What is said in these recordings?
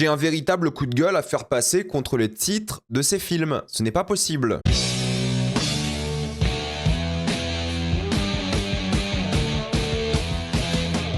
J'ai un véritable coup de gueule à faire passer contre les titres de ces films. Ce n'est pas possible.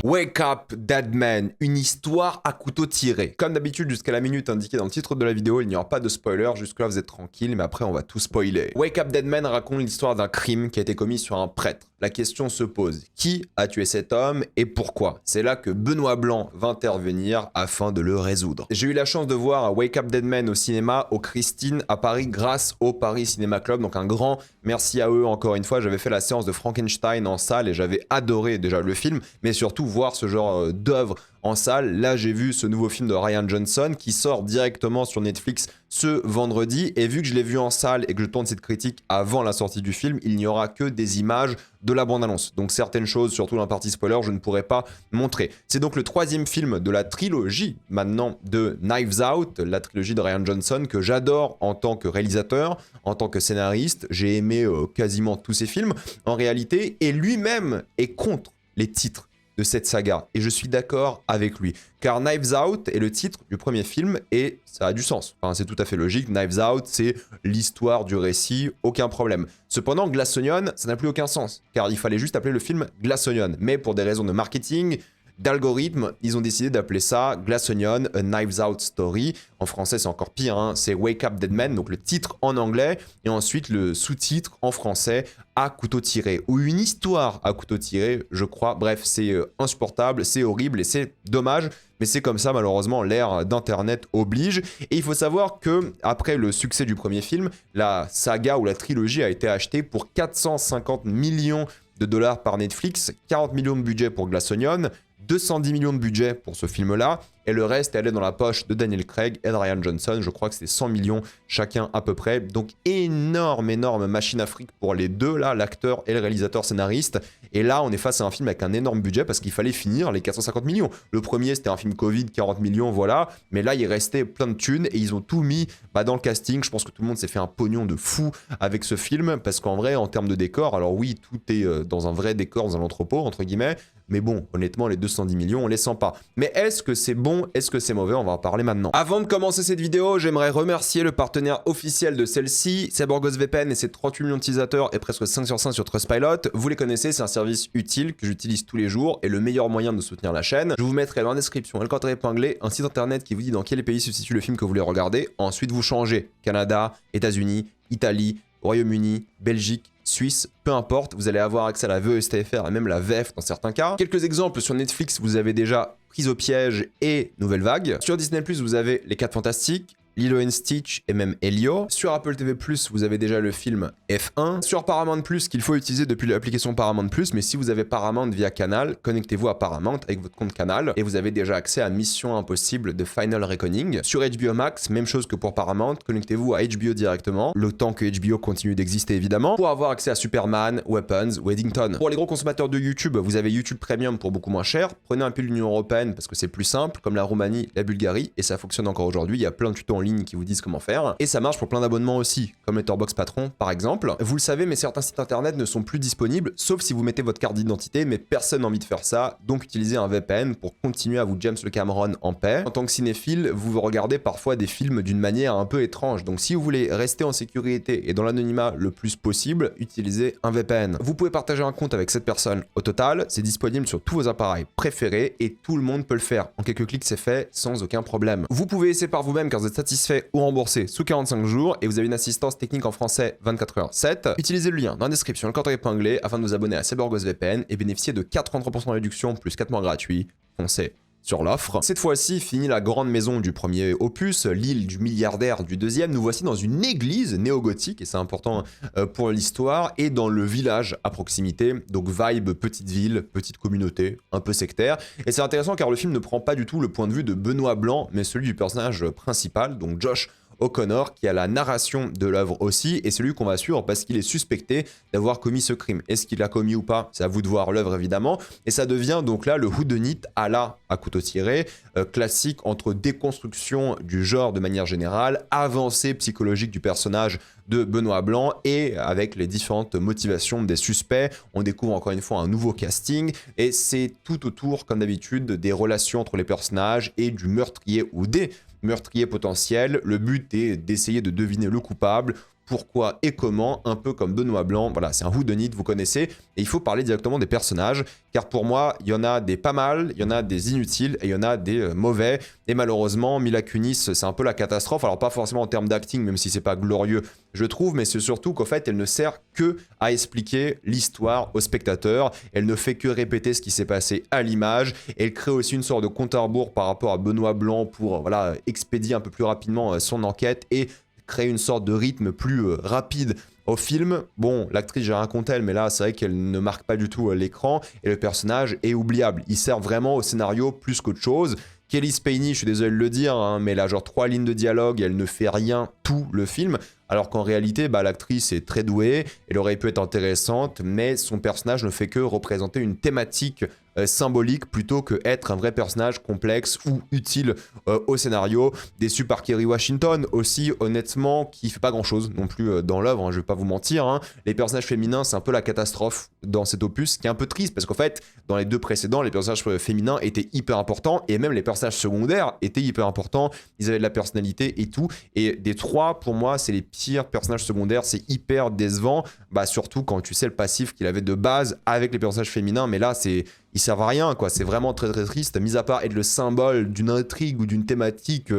Wake Up Dead Man, une histoire à couteau tiré. Comme d'habitude, jusqu'à la minute indiquée dans le titre de la vidéo, il n'y aura pas de spoiler, jusque-là vous êtes tranquille, mais après on va tout spoiler. Wake Up Dead Man raconte l'histoire d'un crime qui a été commis sur un prêtre. La question se pose, qui a tué cet homme et pourquoi? C'est là que Benoît Blanc va intervenir afin de le résoudre. J'ai eu la chance de voir Wake Up Dead Man au cinéma, au Christine, à Paris, grâce au Paris Cinéma Club, donc un grand merci à eux encore une fois. J'avais fait la séance de Frankenstein en salle et j'avais adoré déjà le film, mais surtout voir ce genre d'œuvre en salle. Là, j'ai vu ce nouveau film de Rian Johnson qui sort directement sur Netflix ce vendredi. Et vu que je l'ai vu en salle et que je tourne cette critique avant la sortie du film, il n'y aura que des images de la bande-annonce. Donc certaines choses, surtout dans la partie spoiler, je ne pourrais pas montrer. C'est donc le troisième film de la trilogie maintenant de Knives Out, la trilogie de Rian Johnson que j'adore en tant que réalisateur, en tant que scénariste. J'ai aimé quasiment tous ses films en réalité. Et lui-même est contre les titres de cette saga, et je suis d'accord avec lui, car Knives Out est le titre du premier film, et ça a du sens, enfin, c'est tout à fait logique. Knives Out, c'est l'histoire du récit, aucun problème. Cependant, Glass Onion, ça n'a plus aucun sens, car il fallait juste appeler le film Glass Onion, mais pour des raisons de marketing, d'algorithme, ils ont décidé d'appeler ça Glass Onion, A Knives Out Story. En français, c'est encore pire, hein, c'est Wake Up Dead Man, donc le titre en anglais, et ensuite le sous-titre en français, À couteau tiré, ou une histoire à couteau tiré, je crois. Bref, c'est insupportable, c'est horrible et c'est dommage, mais c'est comme ça, malheureusement, l'ère d'Internet oblige. Et il faut savoir que après le succès du premier film, la saga ou la trilogie a été achetée pour 450 millions de dollars par Netflix, 40 millions de budget pour Glass Onion, 210 millions de budget pour ce film-là, et le reste allait dans la poche de Daniel Craig et de Rian Johnson. Je crois que c'était 100 millions chacun à peu près. Donc énorme machine à fric pour les deux, là, l'acteur et le réalisateur scénariste. Et là, on est face à un film avec un énorme budget parce qu'il fallait finir les 450 millions. Le premier, c'était un film Covid, 40 millions, voilà. Mais là, il restait plein de thunes et ils ont tout mis dans le casting. Je pense que tout le monde s'est fait un pognon de fou avec ce film parce qu'en vrai, en termes de décor, alors oui, tout est dans un vrai décor, dans un entrepôt, entre guillemets. Mais bon, honnêtement, les 210 millions, on les sent pas. Mais est-ce que c'est bon? Est-ce que c'est mauvais? On va en parler maintenant. Avant de commencer cette vidéo, j'aimerais remercier le partenaire officiel de celle-ci, c'est SaberGhostVPN et ses 38 millions d'utilisateurs et presque 5 sur 5 sur Trustpilot. Vous les connaissez, c'est un service utile que j'utilise tous les jours et le meilleur moyen de soutenir la chaîne. Je vous mettrai dans la description et le code épinglé un site internet qui vous dit dans quel pays se situe le film que vous voulez regarder. Ensuite, vous changez Canada, États-Unis, Italie, Royaume-Uni, Belgique, Suisse, peu importe, vous allez avoir accès à la VOSTFR et même la VF dans certains cas. Quelques exemples, sur Netflix, vous avez déjà Prise au piège et Nouvelle Vague. Sur Disney+, vous avez Les 4 Fantastiques, Lilo & Stitch et même Elio. Sur Apple TV+, vous avez déjà le film F1. Sur Paramount+, qu'il faut utiliser depuis l'application Paramount+, mais si vous avez Paramount via Canal, connectez-vous à Paramount avec votre compte Canal et vous avez déjà accès à Mission Impossible de Final Reckoning. Sur HBO Max, même chose que pour Paramount, connectez-vous à HBO directement, le temps que HBO continue d'exister évidemment, pour avoir accès à Superman, Weapons ou Eddington. Pour les gros consommateurs de YouTube, vous avez YouTube Premium pour beaucoup moins cher. Prenez un peu l'Union Européenne parce que c'est plus simple, comme la Roumanie, la Bulgarie, et ça fonctionne encore aujourd'hui. Il y a plein de tutos en ligne qui vous disent comment faire. Et ça marche pour plein d'abonnements aussi, comme Letterboxd Patron par exemple. Vous le savez, mais certains sites internet ne sont plus disponibles, sauf si vous mettez votre carte d'identité, mais personne n'a envie de faire ça, donc utilisez un VPN pour continuer à vous James le Cameron en paix. En tant que cinéphile, vous regardez parfois des films d'une manière un peu étrange, donc si vous voulez rester en sécurité et dans l'anonymat le plus possible, utilisez un VPN. Vous pouvez partager un compte avec cette personne au total, c'est disponible sur tous vos appareils préférés et tout le monde peut le faire. En quelques clics, c'est fait sans aucun problème. Vous pouvez essayer par vous-même car vous êtes satisfait ou remboursé sous 45 jours et vous avez une assistance technique en français 24h/7. Utilisez le lien dans la description, le code épinglé afin de vous abonner à SaberGhostVPN et bénéficier de 43% de réduction plus 4 mois gratuits. Foncez sur l'offre. Cette fois-ci, fini la grande maison du premier opus, l'île du milliardaire du deuxième, nous voici dans une église néo-gothique, et c'est important pour l'histoire, et dans le village à proximité, donc vibe petite ville, petite communauté, un peu sectaire. Et c'est intéressant car le film ne prend pas du tout le point de vue de Benoît Blanc, mais celui du personnage principal, donc Josh O'Connor, qui a la narration de l'œuvre aussi, et celui qu'on va suivre parce qu'il est suspecté d'avoir commis ce crime. Est-ce qu'il l'a commis ou pas? C'est à vous de voir l'œuvre évidemment. Et ça devient donc là le whodunit à la à couteau tiré, classique entre déconstruction du genre de manière générale, avancée psychologique du personnage de Benoît Blanc et avec les différentes motivations des suspects. On découvre encore une fois un nouveau casting et c'est tout autour, comme d'habitude, des relations entre les personnages et du meurtrier ou des meurtriers potentiels. Le but est d'essayer de deviner le coupable, pourquoi et comment, un peu comme Benoît Blanc. Voilà, c'est un whodunit, vous connaissez. Et il faut parler directement des personnages, car pour moi, il y en a des pas mal, il y en a des inutiles et il y en a des mauvais. Et malheureusement, Mila Kunis, c'est un peu la catastrophe. Alors pas forcément en termes d'acting, même si c'est pas glorieux, je trouve, mais c'est surtout qu'en fait, elle ne sert que à expliquer l'histoire au spectateur. Elle ne fait que répéter ce qui s'est passé à l'image. Elle crée aussi une sorte de compte à rebours par rapport à Benoît Blanc pour voilà, expédier un peu plus rapidement son enquête et créer une sorte de rythme plus rapide au film. Bon, l'actrice, j'ai rien contre elle, mais là, c'est vrai qu'elle ne marque pas du tout l'écran et le personnage est oubliable. Il sert vraiment au scénario plus qu'autre chose. Kelly Spaeny, je suis désolé de le dire, hein, mais elle a genre 3 lignes de dialogue, elle ne fait rien tout le film, alors qu'en réalité, bah, l'actrice est très douée, elle aurait pu être intéressante, mais son personnage ne fait que représenter une thématique symbolique plutôt que être un vrai personnage complexe ou utile au scénario. Déçu par Kerry Washington aussi, honnêtement, qui fait pas grand chose non plus dans l'œuvre, hein, je vais pas vous mentir. Hein. Les personnages féminins, c'est un peu la catastrophe dans cet opus, ce qui est un peu triste parce qu'en fait, dans les deux précédents, les personnages féminins étaient hyper importants et même les personnages secondaires étaient hyper importants. Ils avaient de la personnalité et tout. Et des trois, pour moi, c'est les pires personnages secondaires. C'est hyper décevant, bah, surtout quand tu sais le passif qu'il avait de base avec les personnages féminins. Mais là, ils servent à rien, quoi. C'est vraiment très très triste. Mis à part être le symbole d'une intrigue ou d'une thématique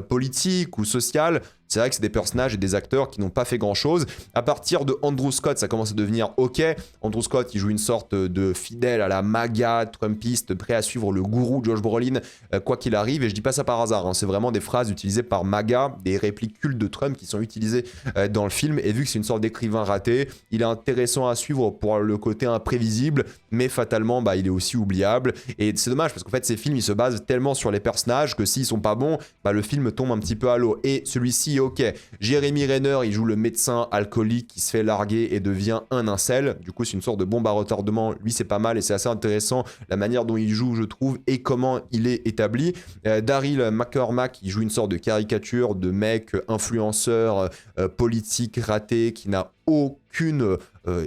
politique ou sociale, c'est vrai que c'est des personnages et des acteurs qui n'ont pas fait grand chose. À partir de Andrew Scott, ça commence à devenir ok. Andrew Scott, il joue une sorte de fidèle à la MAGA, Trumpiste, prêt à suivre le gourou Josh Brolin, quoi qu'il arrive. Et je dis pas ça par hasard, hein. C'est vraiment des phrases utilisées par MAGA, des répliques cultes de Trump qui sont utilisées dans le film. Et vu que c'est une sorte d'écrivain raté, il est intéressant à suivre pour le côté imprévisible, mais fatalement, bah, il est aussi oubliable. Et c'est dommage parce qu'en fait, ces films, ils se basent tellement sur les personnages que s'ils sont pas bons, bah, le film tombe un petit peu à l'eau. Et celui-ci, ok. Jeremy Renner, il joue le médecin alcoolique qui se fait larguer et devient un incel. Du coup, c'est une sorte de bombe à retardement. Lui, c'est pas mal et c'est assez intéressant la manière dont il joue, je trouve, et comment il est établi. Daryl McCormack, il joue une sorte de caricature de mec influenceur politique raté qui n'a aucune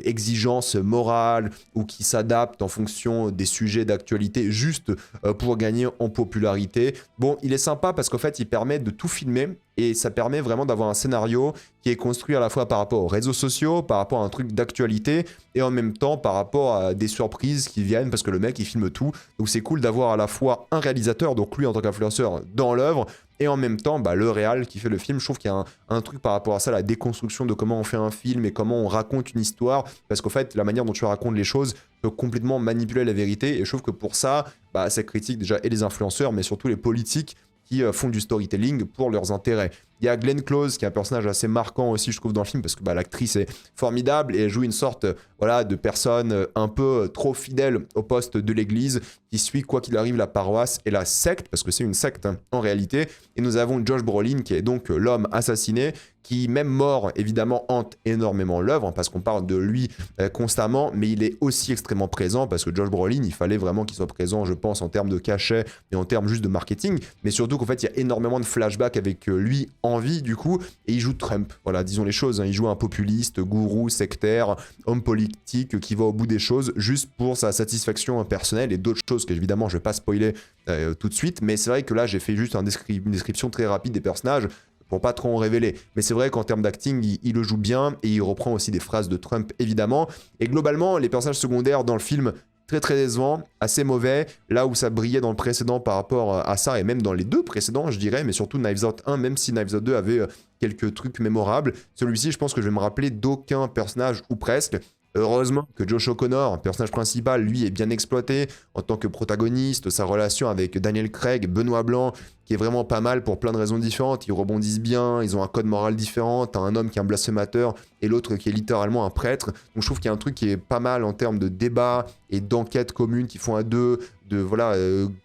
exigence morale ou qui s'adapte en fonction des sujets d'actualité juste pour gagner en popularité. Bon, il est sympa parce qu'en fait, il permet de tout filmer et ça permet vraiment d'avoir un scénario qui est construit à la fois par rapport aux réseaux sociaux, par rapport à un truc d'actualité et en même temps par rapport à des surprises qui viennent parce que le mec, il filme tout. Donc c'est cool d'avoir à la fois un réalisateur, donc lui en tant qu'influenceur dans l'œuvre, et en même temps, bah, le réal qui fait le film. Je trouve qu'il y a un truc par rapport à ça, la déconstruction de comment on fait un film et comment on raconte une histoire. Parce qu'en fait, la manière dont tu racontes les choses peut complètement manipuler la vérité. Et je trouve que pour ça, bah, ça critique déjà et les influenceurs, mais surtout les politiques qui font du storytelling pour leurs intérêts. Il y a Glenn Close qui est un personnage assez marquant aussi, je trouve, dans le film, parce que bah, l'actrice est formidable et elle joue une sorte voilà, de personne un peu trop fidèle au poste de l'église, qui suit quoi qu'il arrive la paroisse et la secte, parce que c'est une secte hein, en réalité. Et nous avons Josh Brolin qui est donc l'homme assassiné, qui même mort évidemment hante énormément l'œuvre, hein, parce qu'on parle de lui constamment, mais il est aussi extrêmement présent, parce que Josh Brolin, il fallait vraiment qu'il soit présent, je pense, en termes de cachet et en termes juste de marketing, mais surtout qu'en fait, il y a énormément de flashbacks avec lui en vie, du coup, et il joue Trump, voilà, disons les choses, hein, il joue un populiste, gourou, sectaire, homme politique, qui va au bout des choses, juste pour sa satisfaction personnelle, et d'autres choses que, évidemment, je vais pas spoiler tout de suite, mais c'est vrai que là, j'ai fait juste une description très rapide des personnages, pour pas trop en révéler. Mais c'est vrai qu'en termes d'acting, il le joue bien et il reprend aussi des phrases de Trump, évidemment. Et globalement, les personnages secondaires dans le film, très très décevants, assez mauvais. Là où ça brillait dans le précédent par rapport à ça, et même dans les deux précédents, je dirais, mais surtout Knives Out 1, même si Knives Out 2 avait quelques trucs mémorables. Celui-ci, je pense que je vais me rappeler d'aucun personnage, ou presque. Heureusement que Josh O'Connor, personnage principal, lui est bien exploité en tant que protagoniste, sa relation avec Daniel Craig, Benoît Blanc, qui est vraiment pas mal pour plein de raisons différentes. Ils rebondissent bien, ils ont un code moral différent. T'as un homme qui est un blasphémateur et l'autre qui est littéralement un prêtre. Donc je trouve qu'il y a un truc qui est pas mal en termes de débat et d'enquête commune qui font à deux, de voilà,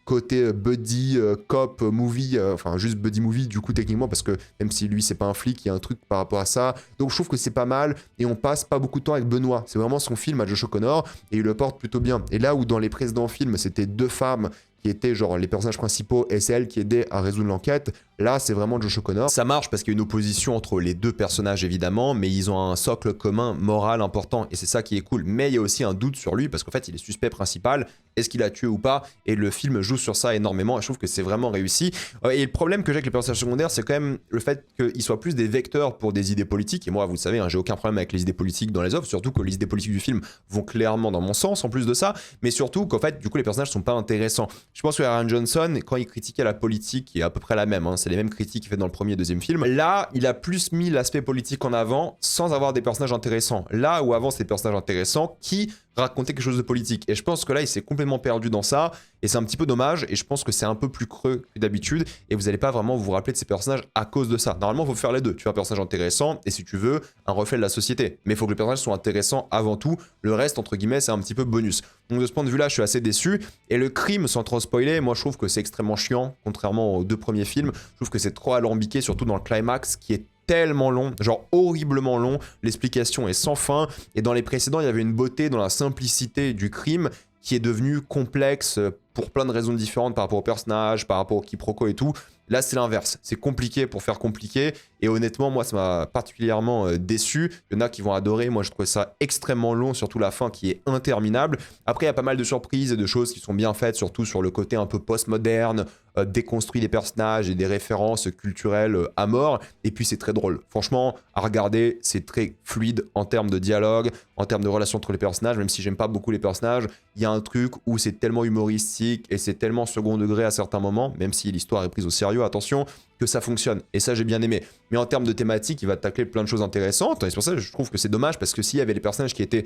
côté buddy, cop, movie, enfin juste buddy movie du coup techniquement, parce que même si lui c'est pas un flic, il y a un truc par rapport à ça. Donc je trouve que c'est pas mal et on passe pas beaucoup de temps avec Benoît. C'est vraiment son film à Josh O'Connor et il le porte plutôt bien. Et là où dans les précédents films c'était deux femmes qui étaient genre les personnages principaux et c'est elle qui aidait à résoudre l'enquête, Là, c'est vraiment Josh O'Connor. Ça marche parce qu'il y a une opposition entre les deux personnages, évidemment, mais ils ont un socle commun moral important, et c'est ça qui est cool. Mais il y a aussi un doute sur lui, parce qu'en fait, il est suspect principal. Est-ce qu'il a tué ou pas? Et le film joue sur ça énormément, et je trouve que c'est vraiment réussi. Et le problème que j'ai avec les personnages secondaires, c'est quand même le fait qu'ils soient plus des vecteurs pour des idées politiques. Et moi, vous le savez, hein, j'ai aucun problème avec les idées politiques dans les œuvres, surtout que les idées politiques du film vont clairement dans mon sens, en plus de ça. Mais surtout qu'en fait, du coup, les personnages sont pas intéressants. Je pense que Rian Johnson, quand il critiquait la politique, qui est à peu près la même, hein, c'est les mêmes critiques qu'il fait dans le premier et deuxième film, là, il a plus mis l'aspect politique en avant sans avoir des personnages intéressants. Là où avant, c'était des personnages intéressants qui raconter quelque chose de politique. Et je pense que là, il s'est complètement perdu dans ça, et c'est un petit peu dommage, et je pense que c'est un peu plus creux que d'habitude, et vous n'allez pas vraiment vous rappeler de ces personnages à cause de ça. Normalement, il faut faire les deux. Tu as un personnage intéressant, et si tu veux, un reflet de la société. Mais il faut que les personnages soient intéressants avant tout. Le reste, entre guillemets, c'est un petit peu bonus. Donc de ce point de vue-là, je suis assez déçu. Et le crime, sans trop spoiler, moi je trouve que c'est extrêmement chiant, contrairement aux deux premiers films. Je trouve que c'est trop alambiqué, surtout dans le climax, qui est tellement long, genre horriblement long, l'explication est sans fin, et dans les précédents, il y avait une beauté dans la simplicité du crime qui est devenue complexe pour plein de raisons différentes par rapport au personnage, par rapport au quiproquo et tout. Là, c'est l'inverse. C'est compliqué pour faire compliqué. Et honnêtement, moi, ça m'a particulièrement déçu. Il y en a qui vont adorer. Moi, je trouve ça extrêmement long, surtout la fin qui est interminable. Après, il y a pas mal de surprises et de choses qui sont bien faites, surtout sur le côté un peu post-moderne, déconstruit des personnages et des références culturelles à mort. Et puis, c'est très drôle. Franchement, à regarder, c'est très fluide en termes de dialogue, en termes de relations entre les personnages. Même si j'aime pas beaucoup les personnages, il y a un truc où c'est tellement humoristique et c'est tellement second degré à certains moments, même si l'histoire est prise au sérieux, attention, que ça fonctionne. Et ça, j'ai bien aimé. Mais en termes de thématique, il va tacler plein de choses intéressantes. Et c'est pour ça que je trouve que c'est dommage, parce que s'il y avait les personnages qui étaient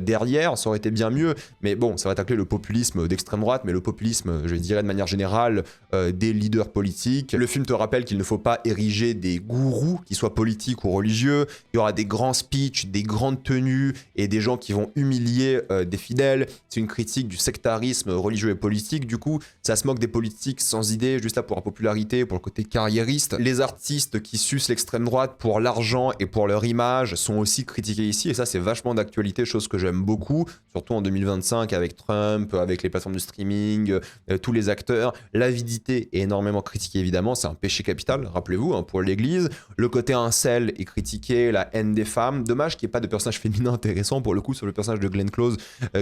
derrière, ça aurait été bien mieux. Mais bon, ça va tacler le populisme d'extrême droite, mais le populisme, je dirais de manière générale, des leaders politiques. Le film te rappelle qu'il ne faut pas ériger des gourous, qu'ils soient politiques ou religieux. Il y aura des grands speeches, des grandes tenues et des gens qui vont humilier des fidèles. C'est une critique du sectarisme religieux et politique. Du coup, ça se moque des politiques sans idée, juste là pour la popularité, pour le côté carriériste. Les artistes qui sucent l'extrême droite pour l'argent et pour leur image sont aussi critiqués ici, et ça c'est vachement d'actualité, chose que j'aime beaucoup, surtout en 2025 avec Trump, avec les plateformes de streaming, tous les acteurs. L'avidité est énormément critiquée évidemment, c'est un péché capital, rappelez-vous, hein, pour l'église. Le côté incel est critiqué, la haine des femmes. Dommage qu'il n'y ait pas de personnage féminin intéressant pour le coup sur le personnage de Glenn Close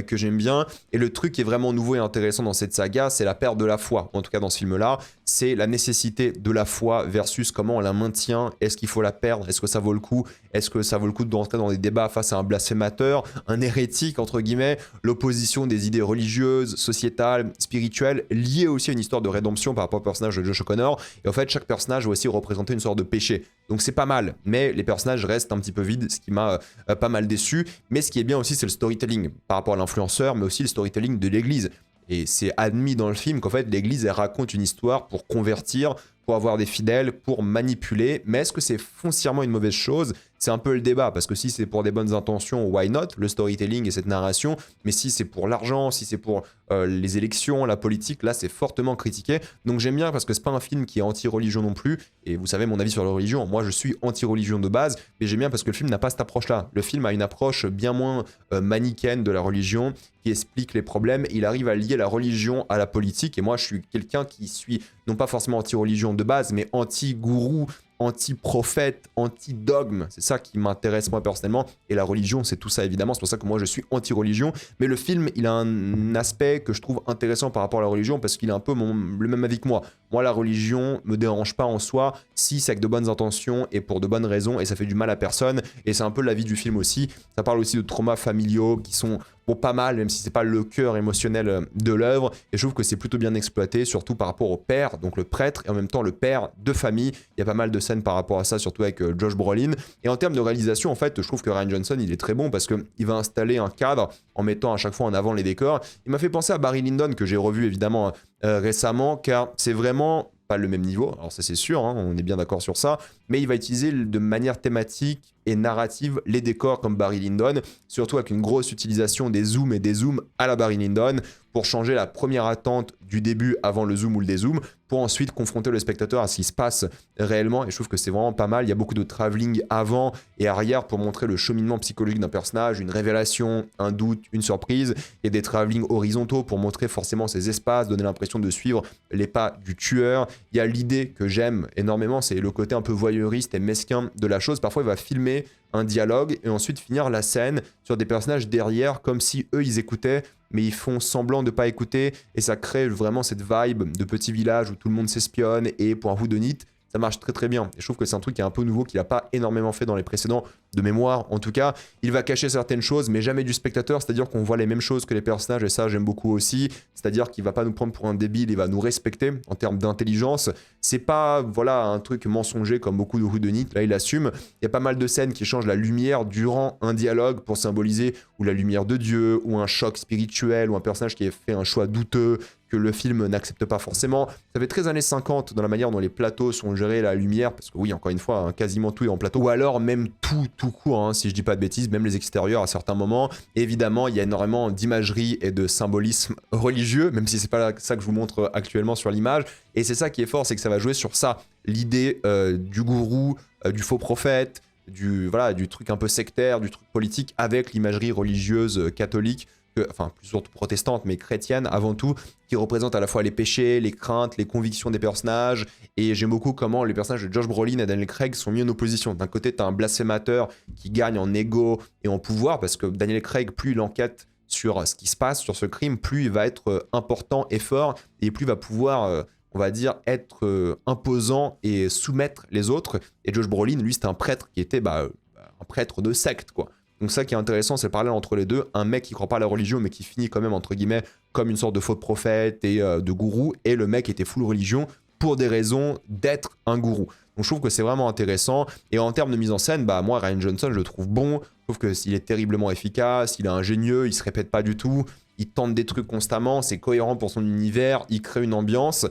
que j'aime bien. Et le truc qui est vraiment nouveau et intéressant dans cette saga, c'est la perte de la foi, en tout cas dans ce film-là. C'est la nécessité de la foi versus comment on la maintient. Est-ce qu'il faut la perdre? Est-ce que ça vaut le coup? Est-ce que ça vaut le coup d'entrer dans des débats face à un blasphémateur, un hérétique, entre guillemets? L'opposition des idées religieuses, sociétales, spirituelles, liées aussi à une histoire de rédemption par rapport au personnage de Josh O'Connor. Et en fait, chaque personnage va aussi représenter une sorte de péché. Donc c'est pas mal, mais les personnages restent un petit peu vides, ce qui m'a pas mal déçu. Mais ce qui est bien aussi, c'est le storytelling par rapport à l'influenceur, mais aussi le storytelling de l'église. Et c'est admis dans le film qu'en fait, l'église, elle raconte une histoire pour convertir, pour avoir des fidèles, pour manipuler. Mais est-ce que c'est foncièrement une mauvaise chose? C'est un peu le débat, parce que si c'est pour des bonnes intentions, why not, le storytelling et cette narration, mais si c'est pour l'argent, si c'est pour les élections, la politique, là c'est fortement critiqué. Donc j'aime bien parce que c'est pas un film qui est anti-religion non plus, et vous savez mon avis sur la religion, moi je suis anti-religion de base, mais j'aime bien parce que le film n'a pas cette approche-là. Le film a une approche bien moins manichéenne de la religion, qui explique les problèmes, il arrive à lier la religion à la politique, et moi je suis quelqu'un qui suis non pas forcément anti-religion de base, mais anti-gourou, anti-prophète, anti-dogme. C'est ça qui m'intéresse moi personnellement. Et la religion, c'est tout ça évidemment. C'est pour ça que moi je suis anti-religion. Mais le film, il a un aspect que je trouve intéressant par rapport à la religion parce qu'il a un peu le même avis que moi. Moi, la religion me dérange pas en soi si c'est avec de bonnes intentions et pour de bonnes raisons et ça fait du mal à personne. Et c'est un peu l'avis du film aussi. Ça parle aussi de traumas familiaux qui sont pas mal, même si c'est pas le cœur émotionnel de l'œuvre. Et je trouve que c'est plutôt bien exploité, surtout par rapport au père, donc le prêtre, et en même temps le père de famille. Il y a pas mal de scènes par rapport à ça, surtout avec Josh Brolin. Et en termes de réalisation, en fait, je trouve que Rian Johnson, il est très bon parce qu'il va installer un cadre en mettant à chaque fois en avant les décors. Il m'a fait penser à Barry Lyndon, que j'ai revu évidemment récemment, car c'est vraiment pas le même niveau, alors ça c'est sûr, hein, on est bien d'accord sur ça, mais il va utiliser de manière thématique et narrative, les décors comme Barry Lyndon, surtout avec une grosse utilisation des zooms et des zooms à la Barry Lyndon pour changer la première attente du début avant le zoom ou le dézoom, pour ensuite confronter le spectateur à ce qui se passe réellement. Et je trouve que c'est vraiment pas mal. Il y a beaucoup de travelling avant et arrière pour montrer le cheminement psychologique d'un personnage, une révélation, un doute, une surprise. Il y a des travelling horizontaux pour montrer forcément ces espaces, donner l'impression de suivre les pas du tueur. Il y a l'idée que j'aime énormément, c'est le côté un peu voyeuriste et mesquin de la chose. Parfois, il va filmer un dialogue et ensuite finir la scène sur des personnages derrière comme si eux ils écoutaient mais ils font semblant de pas écouter et ça crée vraiment cette vibe de petit village où tout le monde s'espionne et pour un whodunit ça marche très très bien. Et je trouve que c'est un truc qui est un peu nouveau qu'il n'a pas énormément fait dans les précédents, de mémoire en tout cas. Il va cacher certaines choses mais jamais du spectateur, c'est-à-dire qu'on voit les mêmes choses que les personnages et ça j'aime beaucoup aussi. C'est-à-dire qu'il va pas nous prendre pour un débile, il va nous respecter en termes d'intelligence. C'est pas voilà un truc mensonger comme beaucoup de whodunit, là il assume. Il y a pas mal de scènes qui changent la lumière durant un dialogue pour symboliser ou la lumière de Dieu ou un choc spirituel ou un personnage qui a fait un choix douteux que le film n'accepte pas forcément. Ça fait très années 50 dans la manière dont les plateaux sont gérés, la lumière, parce que oui, encore une fois, hein, quasiment tout est en plateau, ou alors même tout court, hein, si je dis pas de bêtises, même les extérieurs à certains moments. Et évidemment, il y a énormément d'imagerie et de symbolisme religieux, même si c'est pas ça que je vous montre actuellement sur l'image. Et c'est ça qui est fort, c'est que ça va jouer sur ça, l'idée du gourou, du faux prophète, du truc un peu sectaire, du truc politique, avec l'imagerie religieuse catholique, enfin plus surtout protestante mais chrétienne avant tout, qui représente à la fois les péchés, les craintes, les convictions des personnages. Et j'aime beaucoup comment les personnages de Josh Brolin et Daniel Craig sont mis en opposition. D'un côté t'as un blasphémateur qui gagne en ego et en pouvoir, parce que Daniel Craig, plus il enquête sur ce qui se passe, sur ce crime, plus il va être important et fort, et plus il va pouvoir on va dire être imposant et soumettre les autres. Et Josh Brolin, lui, c'était un prêtre qui était un prêtre de secte, quoi. Donc ça qui est intéressant, c'est le parallèle entre les deux. Un mec qui croit pas à la religion, mais qui finit quand même, entre guillemets, comme une sorte de faux prophète et de gourou. Et le mec était full religion pour des raisons d'être un gourou. Donc je trouve que c'est vraiment intéressant. Et en termes de mise en scène, moi, Rian Johnson, je le trouve bon. Je trouve qu'il est terriblement efficace, il est ingénieux, il se répète pas du tout. Il tente des trucs constamment, c'est cohérent pour son univers, il crée une ambiance.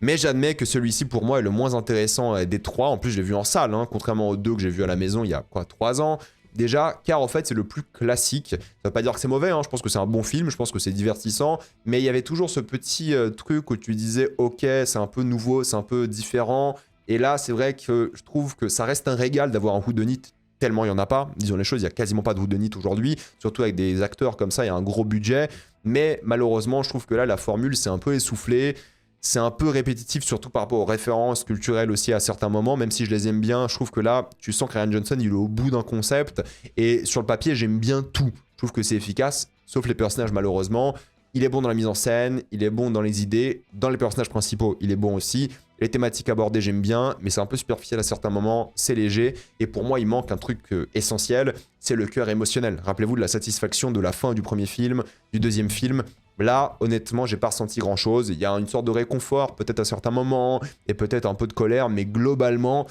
Mais j'admets que celui-ci, pour moi, est le moins intéressant des trois. En plus, je l'ai vu en salle, hein, contrairement aux deux que j'ai vus à la maison il y a 3 ans. Déjà, car en fait c'est le plus classique. Ça veut pas dire que c'est mauvais, hein. Je pense que c'est un bon film, je pense que c'est divertissant, mais il y avait toujours ce petit truc où tu disais ok, c'est un peu nouveau, c'est un peu différent. Et là c'est vrai que je trouve que ça reste un régal d'avoir un whodunit, tellement il y en a pas. Disons les choses, il y a quasiment pas de whodunit aujourd'hui, surtout avec des acteurs comme ça, il y a un gros budget. Mais malheureusement je trouve que là la formule c'est un peu essoufflé. C'est un peu répétitif, surtout par rapport aux références culturelles aussi à certains moments, même si je les aime bien. Je trouve que là, tu sens que Rian Johnson, il est au bout d'un concept. Et sur le papier, j'aime bien tout. Je trouve que c'est efficace, sauf les personnages malheureusement. Il est bon dans la mise en scène, il est bon dans les idées. Dans les personnages principaux, il est bon aussi. Les thématiques abordées, j'aime bien, mais c'est un peu superficiel à certains moments, c'est léger. Et pour moi, il manque un truc essentiel, c'est le cœur émotionnel. Rappelez-vous de la satisfaction de la fin du premier film, du deuxième film. Là, honnêtement, j'ai pas ressenti grand-chose. Il y a une sorte de réconfort, peut-être à certains moments, et peut-être un peu de colère, mais globalement,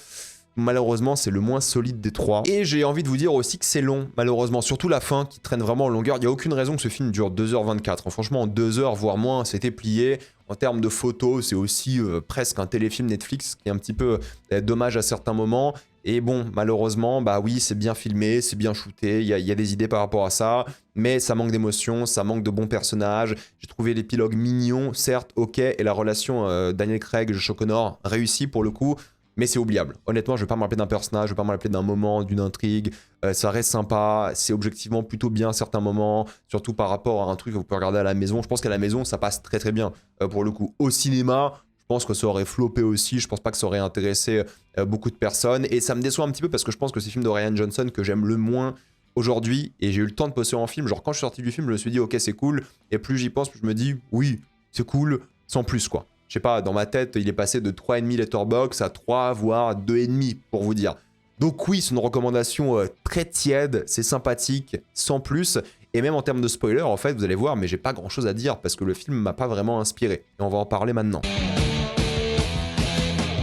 malheureusement, c'est le moins solide des trois. Et j'ai envie de vous dire aussi que c'est long, malheureusement. Surtout la fin, qui traîne vraiment en longueur. Il n'y a aucune raison que ce film dure 2h24. Franchement, en 2 heures, voire moins, c'était plié. En termes de photos, c'est aussi presque un téléfilm Netflix, qui est un petit peu dommage à certains moments. Et bon, malheureusement, oui, c'est bien filmé, c'est bien shooté, il y a des idées par rapport à ça, mais ça manque d'émotion, ça manque de bons personnages. J'ai trouvé l'épilogue mignon, certes, ok, et la relation Daniel Craig, Josh O'Connor, réussie pour le coup, mais c'est oubliable. Honnêtement, je vais pas me rappeler d'un personnage, je vais pas me rappeler d'un moment, d'une intrigue. Ça reste sympa, c'est objectivement plutôt bien à certains moments, surtout par rapport à un truc que vous pouvez regarder à la maison. Je pense qu'à la maison, ça passe très très bien pour le coup. Au cinéma, je pense que ça aurait floppé aussi, je pense pas que ça aurait intéressé beaucoup de personnes. Et ça me déçoit un petit peu parce que je pense que c'est le film de Rian Johnson que j'aime le moins aujourd'hui. Et j'ai eu le temps de poster en film. Genre quand je suis sorti du film, je me suis dit ok c'est cool. Et plus j'y pense, plus je me dis oui c'est cool, sans plus quoi. Je sais pas, dans ma tête, il est passé de 3,5 Letterboxd à 3 voire 2,5 pour vous dire. Donc oui, c'est une recommandation très tiède, c'est sympathique, sans plus. Et même en termes de spoiler, en fait, vous allez voir, mais j'ai pas grand chose à dire parce que le film m'a pas vraiment inspiré. Et on va en parler maintenant.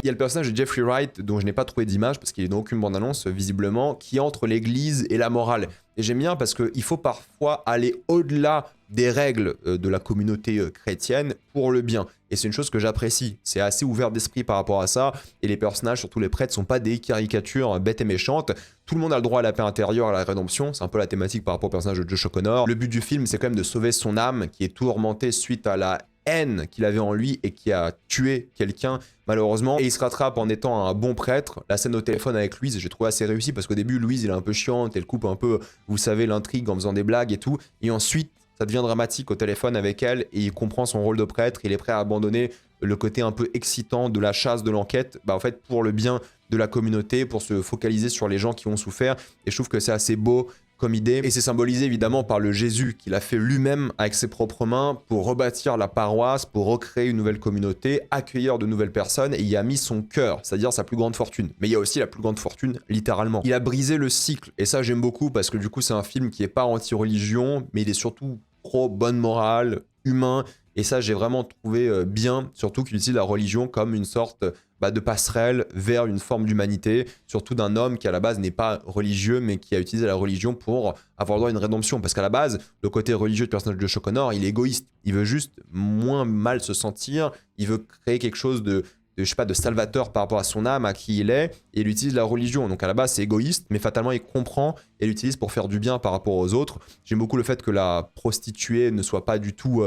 Il y a le personnage de Jeffrey Wright, dont je n'ai pas trouvé d'image parce qu'il est dans aucune bande-annonce, visiblement, qui est entre l'église et la morale. Et j'aime bien parce qu'il faut parfois aller au-delà des règles de la communauté chrétienne pour le bien. Et c'est une chose que j'apprécie. C'est assez ouvert d'esprit par rapport à ça. Et les personnages, surtout les prêtres, sont pas des caricatures bêtes et méchantes. Tout le monde a le droit à la paix intérieure, à la rédemption. C'est un peu la thématique par rapport au personnage de Josh O'Connor. Le but du film, c'est quand même de sauver son âme, qui est tourmentée suite à la haine qu'il avait en lui et qui a tué quelqu'un malheureusement, et il se rattrape en étant un bon prêtre. La scène au téléphone avec Louise, j'ai trouvé assez réussi parce qu'au début Louise il est un peu chiante, elle coupe un peu, vous savez, l'intrigue en faisant des blagues et tout, et ensuite ça devient dramatique au téléphone avec elle et il comprend son rôle de prêtre, il est prêt à abandonner le côté un peu excitant de la chasse, de l'enquête, en fait pour le bien de la communauté, pour se focaliser sur les gens qui ont souffert, et je trouve que c'est assez beau comme idée, et c'est symbolisé évidemment par le Jésus qu'il a fait lui-même avec ses propres mains pour rebâtir la paroisse, pour recréer une nouvelle communauté, accueillir de nouvelles personnes, et il y a mis son cœur, c'est-à-dire sa plus grande fortune. Mais il y a aussi la plus grande fortune, littéralement. Il a brisé le cycle, et ça j'aime beaucoup parce que du coup c'est un film qui est pas anti-religion, mais il est surtout pro-bonne morale, humain, et ça j'ai vraiment trouvé bien, surtout qu'il utilise la religion comme une sorte de passerelle vers une forme d'humanité, surtout d'un homme qui à la base n'est pas religieux, mais qui a utilisé la religion pour avoir droit à une rédemption. Parce qu'à la base, le côté religieux du personnage de Josh O'Connor, il est égoïste. Il veut juste moins mal se sentir, il veut créer quelque chose de je sais pas, de salvateur par rapport à son âme, à qui il est, et il utilise la religion. Donc à la base, c'est égoïste, mais fatalement, il comprend et l'utilise pour faire du bien par rapport aux autres. J'aime beaucoup le fait que la prostituée ne soit pas du tout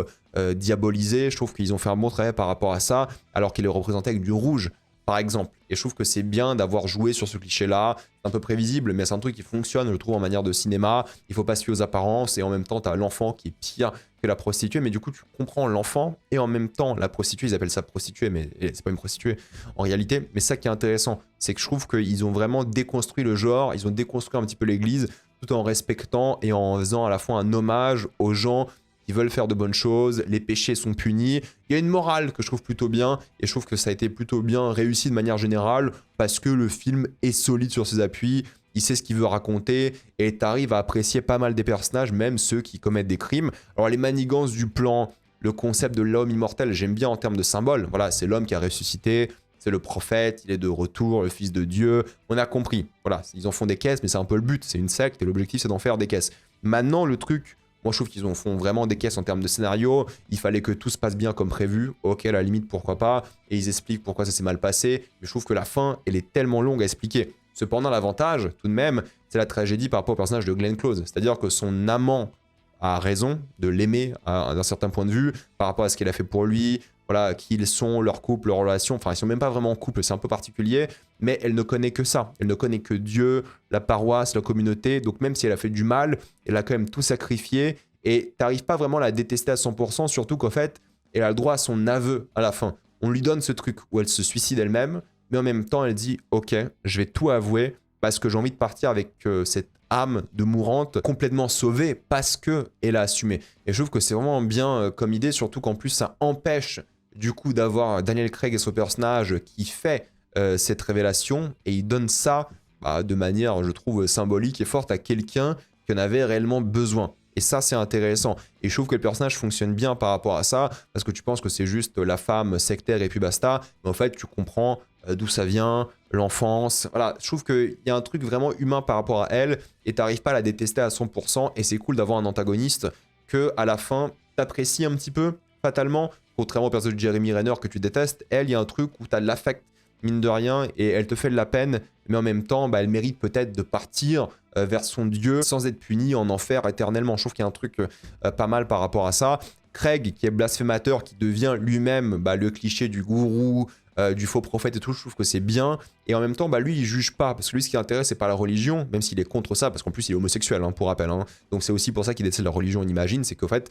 diabolisée. Je trouve qu'ils ont fait un bon travail par rapport à ça, alors qu'il est représenté avec du rouge, par exemple. Et je trouve que c'est bien d'avoir joué sur ce cliché-là. C'est un peu prévisible, mais c'est un truc qui fonctionne, je trouve, en manière de cinéma. Il faut pas se fier aux apparences, et en même temps, tu as l'enfant qui est pire que la prostituée, mais du coup, tu comprends l'enfant, et en même temps, la prostituée, ils appellent ça prostituée, mais c'est pas une prostituée en réalité. Mais ça qui est intéressant, c'est que je trouve qu'ils ont vraiment déconstruit le genre, ils ont déconstruit un petit peu l'église, tout en respectant et en faisant à la fois un hommage aux gens qui veulent faire de bonnes choses, les péchés sont punis. Il y a une morale que je trouve plutôt bien, et je trouve que ça a été plutôt bien réussi de manière générale, parce que le film est solide sur ses appuis, il sait ce qu'il veut raconter, et t'arrives à apprécier pas mal des personnages, même ceux qui commettent des crimes. Alors les manigances du plan, le concept de l'homme immortel, j'aime bien en termes de symbole. Voilà, c'est l'homme qui a ressuscité, c'est le prophète, il est de retour, le fils de Dieu. On a compris, voilà, ils en font des caisses, mais c'est un peu le but, c'est une secte, et l'objectif c'est d'en faire des caisses. Maintenant, le truc... Moi, je trouve qu'ils en font vraiment des caisses en termes de scénario. Il fallait que tout se passe bien comme prévu. Ok, à la limite, pourquoi pas. Et ils expliquent pourquoi ça s'est mal passé. Mais je trouve que la fin, elle est tellement longue à expliquer. Cependant, l'avantage, tout de même, c'est la tragédie par rapport au personnage de Glenn Close. C'est-à-dire que son amant a raison de l'aimer d'un certain point de vue par rapport à ce qu'elle a fait pour lui. Voilà, qui ils sont, leur couple, leur relation. Enfin, ils sont même pas vraiment en couple, c'est un peu particulier. Mais elle ne connaît que ça. Elle ne connaît que Dieu, la paroisse, la communauté. Donc même si elle a fait du mal, elle a quand même tout sacrifié. Et t'arrives pas vraiment à la détester à 100%, surtout qu'en fait, elle a le droit à son aveu à la fin. On lui donne ce truc où elle se suicide elle-même, mais en même temps, elle dit « Ok, je vais tout avouer parce que j'ai envie de partir avec cette âme de mourante complètement sauvée parce qu'elle a assumé. » Et je trouve que c'est vraiment bien comme idée, surtout qu'en plus, ça empêche du coup d'avoir Daniel Craig et son personnage qui fait cette révélation, et il donne ça de manière, je trouve, symbolique et forte à quelqu'un qui en avait réellement besoin. Et ça, c'est intéressant. Et je trouve que le personnage fonctionne bien par rapport à ça, parce que tu penses que c'est juste la femme sectaire et puis basta. Mais en fait, tu comprends d'où ça vient, l'enfance. Voilà, je trouve qu'il y a un truc vraiment humain par rapport à elle, et t'arrives pas à la détester à 100%. Et c'est cool d'avoir un antagoniste que, à la fin, t'apprécies un petit peu, fatalement. Contrairement au personnage de Jeremy Renner que tu détestes, elle, il y a un truc où t'as de l'affect, mine de rien, et elle te fait de la peine, mais en même temps, elle mérite peut-être de partir vers son Dieu sans être punie en enfer éternellement. Je trouve qu'il y a un truc pas mal par rapport à ça. Craig, qui est blasphémateur, qui devient lui-même le cliché du gourou, du faux prophète et tout, je trouve que c'est bien. Et en même temps, lui, il juge pas, parce que lui, ce qui l'intéresse, c'est pas la religion, même s'il est contre ça, parce qu'en plus, il est homosexuel, pour rappel. Donc c'est aussi pour ça qu'il déteste la religion, on imagine, c'est qu'en fait,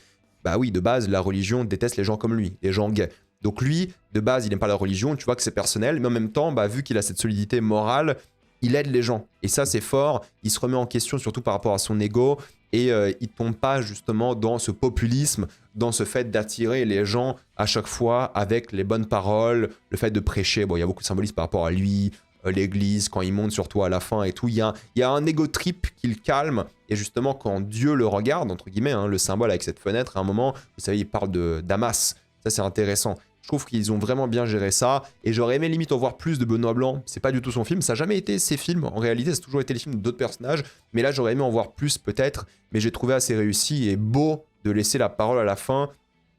oui, de base, la religion déteste les gens comme lui, les gens gays. Donc lui, de base, il n'aime pas la religion, tu vois que c'est personnel, mais en même temps, vu qu'il a cette solidité morale, il aide les gens. Et ça, c'est fort, il se remet en question, surtout par rapport à son ego, et il tombe pas justement dans ce populisme, dans ce fait d'attirer les gens à chaque fois avec les bonnes paroles, le fait de prêcher. Bon, il y a beaucoup de symbolisme par rapport à lui, l'église, quand il monte surtout à la fin et tout. Il y a un ego trip qui le calme, et justement, quand Dieu le regarde, entre guillemets, le symbole avec cette fenêtre, à un moment, vous savez, il parle de Damas. Ça, c'est intéressant. Je trouve qu'ils ont vraiment bien géré ça. Et j'aurais aimé limite en voir plus de Benoît Blanc. C'est pas du tout son film. Ça n'a jamais été ses films. En réalité, ça a toujours été les films d'autres personnages. Mais là, j'aurais aimé en voir plus peut-être. Mais j'ai trouvé assez réussi et beau de laisser la parole à la fin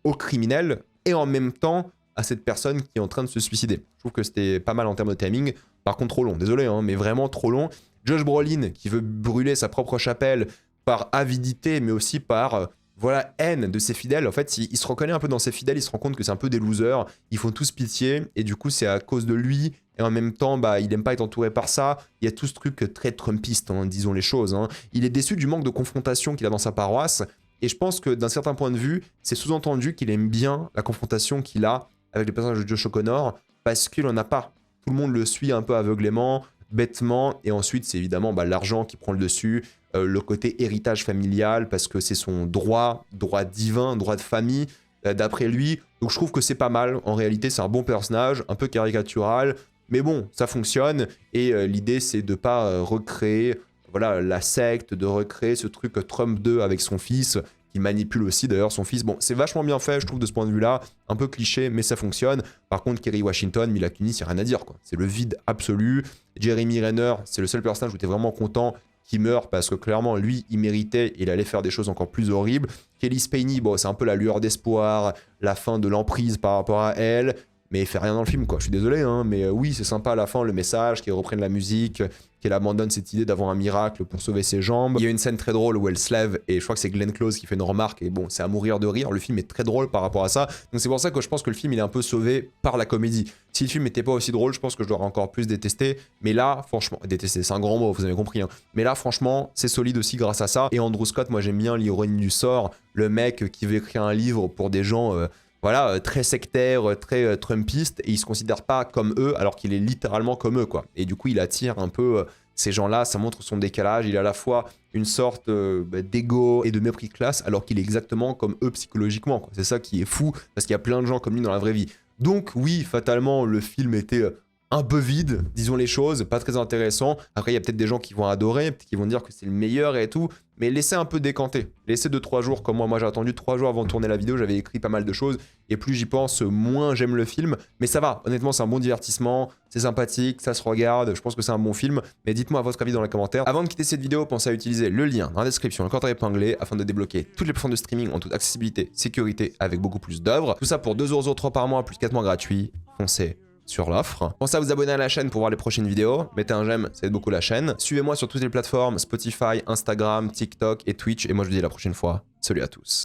au criminel et en même temps à cette personne qui est en train de se suicider. Je trouve que c'était pas mal en termes de timing. Par contre, trop long. Désolé, hein, mais vraiment trop long. Josh Brolin qui veut brûler sa propre chapelle par avidité, mais aussi par voilà, haine de ses fidèles. En fait, il se reconnaît un peu dans ses fidèles, il se rend compte que c'est un peu des losers, ils font tous pitié, et du coup, c'est à cause de lui, et en même temps, bah, il aime pas être entouré par ça. Il y a tout ce truc très trumpiste, hein, disons les choses. Hein. Il est déçu du manque de confrontation qu'il a dans sa paroisse, et je pense que d'un certain point de vue, c'est sous-entendu qu'il aime bien la confrontation qu'il a avec le personnage de Josh O'Connor, parce qu'il en a pas. Tout le monde le suit un peu aveuglément, bêtement, et ensuite, c'est évidemment bah, l'argent qui prend le dessus, le côté héritage familial, parce que c'est son droit divin, droit de famille, d'après lui. Donc je trouve que c'est pas mal. En réalité, c'est un bon personnage, un peu caricatural, mais bon, ça fonctionne. Et l'idée, c'est de pas recréer voilà, la secte, de recréer ce truc Trump 2 avec son fils, qui manipule aussi d'ailleurs son fils. Bon, c'est vachement bien fait, je trouve, de ce point de vue-là. Un peu cliché, mais ça fonctionne. Par contre, Kerry Washington, Mila Kunis, il n'y a rien à dire, quoi. C'est le vide absolu. Jeremy Renner, c'est le seul personnage où tu es vraiment content qui meurt parce que clairement, lui, il méritait, il allait faire des choses encore plus horribles. Kelly Spaney, bon, c'est un peu la lueur d'espoir, la fin de l'emprise par rapport à elle, mais il fait rien dans le film, quoi. Je suis désolé, hein, mais oui, c'est sympa à la fin, le message, qu'elle reprenne la musique, qu'elle abandonne cette idée d'avoir un miracle pour sauver ses jambes. Il y a une scène très drôle où elle se lève, et je crois que c'est Glenn Close qui fait une remarque, et bon, c'est à mourir de rire, le film est très drôle par rapport à ça, donc c'est pour ça que je pense que le film, il est un peu sauvé par la comédie. Si le film n'était pas aussi drôle, je pense que je l'aurais encore plus détesté, mais là, franchement, détester, c'est un grand mot, vous avez compris, hein. Mais là, franchement, c'est solide aussi grâce à ça, et Andrew Scott, moi j'aime bien l'ironie du sort, le mec qui veut écrire un livre pour des gens... voilà, très sectaire, très trumpiste, et il se considère pas comme eux, alors qu'il est littéralement comme eux, quoi. Et du coup, il attire un peu ces gens-là, ça montre son décalage, il a à la fois une sorte d'ego et de mépris de classe, alors qu'il est exactement comme eux psychologiquement, quoi. C'est ça qui est fou, parce qu'il y a plein de gens comme lui dans la vraie vie. Donc oui, fatalement, le film était un peu vide, disons les choses, pas très intéressant. Après, il y a peut-être des gens qui vont adorer, peut-être qui vont dire que c'est le meilleur et tout, mais laissez un peu décanter. Laissez 2-3 jours, comme moi j'ai attendu 3 jours avant de tourner la vidéo, j'avais écrit pas mal de choses, et plus j'y pense, moins j'aime le film, mais ça va, honnêtement, c'est un bon divertissement, c'est sympathique, ça se regarde, je pense que c'est un bon film, mais dites-moi votre avis dans les commentaires. Avant de quitter cette vidéo, pensez à utiliser le lien dans la description, le code épinglé, afin de débloquer toutes les plateformes de streaming en toute accessibilité, sécurité, avec beaucoup plus d'œuvres. Tout ça pour 2,03€ par mois, plus 4 mois gratuits. Foncez sur l'offre. Pensez à vous abonner à la chaîne pour voir les prochaines vidéos. Mettez un j'aime, ça aide beaucoup la chaîne. Suivez-moi sur toutes les plateformes, Spotify, Instagram, TikTok et Twitch. Et moi je vous dis à la prochaine fois. Salut à tous.